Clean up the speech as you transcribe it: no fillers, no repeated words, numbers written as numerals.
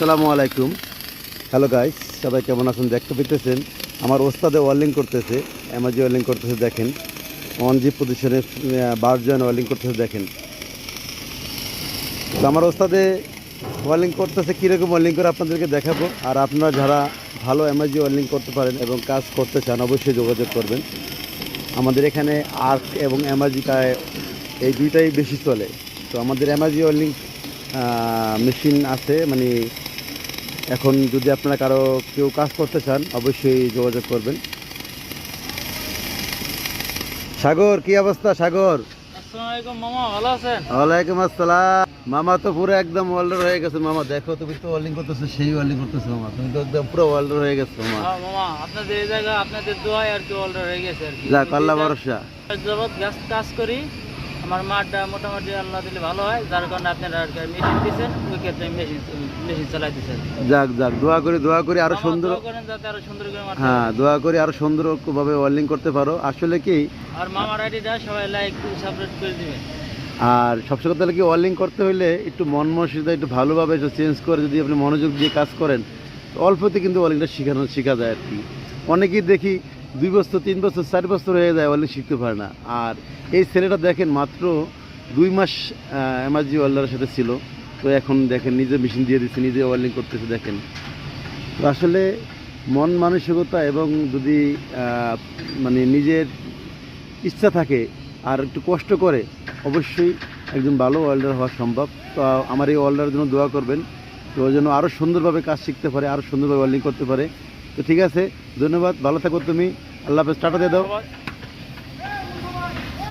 আসসালামু আলাইকুম। Hello guys, সবাই কেমন আছেন? দেখতে পেতেছেন আমার ওস্তাদে ওয়েল্ডিং করতেছে, এমআরজি ওয়েল্ডিং করতেছে। দেখেন 1G পজিশনে 12 জয়েন্ট ওয়েল্ডিং করতেছে। দেখেন তো আমার ওস্তাদে ওয়েল্ডিং করতেছে, কীরকম ওয়েল্ডিং করে আপনাদেরকে দেখাবো। আর আপনারা যারা ভালো এমআরজি ওয়েল্ডিং করতে পারেন এবং কাজ করতে চান অবশ্যই যোগাযোগ করবেন। আমাদের এখানে আর্ক এবং এমআরজি এই দুইটাই বেশি চলে। তো আমাদের এমআরজি ওয়েল্ডিং মেশিন আছে, মানে এখন যদি আপনারা কেউ কাজ করতে চান অবশ্যই যোগাযোগ করবেন। সাগর, কি অবস্থা সাগর? আসসালামু আলাইকুম মামা, ভালো আছেন? ওয়ালাইকুম আসসালাম। মামা তো পুরো একদম ওয়েল্ডার হয়ে গেছে। মামা দেখো, তুমি তো ওয়েল্ডিং করতেছো, সেই ওয়েল্ডিং করতেছো মামা, তুমি তো একদম পুরো ওয়েল্ডার হয়ে গেছো মামা। হ্যাঁ মামা, আপনাদের এই জায়গা আপনাদের দোয়ায় আর কি অর্ডার হয়ে গেছে আর কি। যাক, আল্লাহ ভরসা। জবরদস্ত কাজ করি, আমার মাঠটা মোটামুটি আল্লাহ দিলে ভালো হয়, যার কারণে আপনারা আর কি মেশিন দিচ্ছেন, ওই ক্ষেত্রে মেশিন চালাই দিচ্ছেন। যাক যাক, দোয়া করি আরো সুন্দর। দোয়া করেন যাতে আরো সুন্দর করে মাঠটা। হ্যাঁ, দোয়া করি আরো সুন্দরভাবে ওয়েল্ডিং করতে পারো। আসলে কি, আর মামার আইডিটা সবাই লাইক সাবস্ক্রাইব করে দিবেন। আর সবসময় কথা কি, ওয়েল্ডিং করতে হলে একটু মন মনসিকতা একটু ভালোভাবে একটু চেঞ্জ করে যদি আপনি মনোযোগ দিয়ে কাজ করেন, অল্পতে কিন্তু ওয়েল্ডিংটা শেখা যায় আর কি। অনেকেই দেখি 2 বছর 3 বছর 4 বছর হয়ে যায়, ওয়েল্ডিং শিখতে পারে না। আর এই ছেলেটা দেখেন মাত্র 2 মাস এমআরজি ওয়েল্ডারের সাথে ছিল, তো এখন দেখেন নিজে মেশিন দিয়ে দিচ্ছে, নিজে ওয়েল্ডিং করতেছে। দেখেন তো আসলে মন মানসিকতা এবং যদি মানে নিজের ইচ্ছা থাকে আর একটু কষ্ট করে, অবশ্যই একজন ভালো ওয়েল্ডার হওয়া সম্ভব। তো আমার এই ওয়েল্ডারের জন্য দোয়া করবেন, তো ওই জন্য আরও সুন্দরভাবে কাজ শিখতে পারে, আরও সুন্দরভাবে ওয়েল্ডিং করতে পারে। তো ঠিক আছে, ধন্যবাদ, ভালো থাকো তুমি। আল্লাহ হাফেজ, টাটা দিয়ে দাও।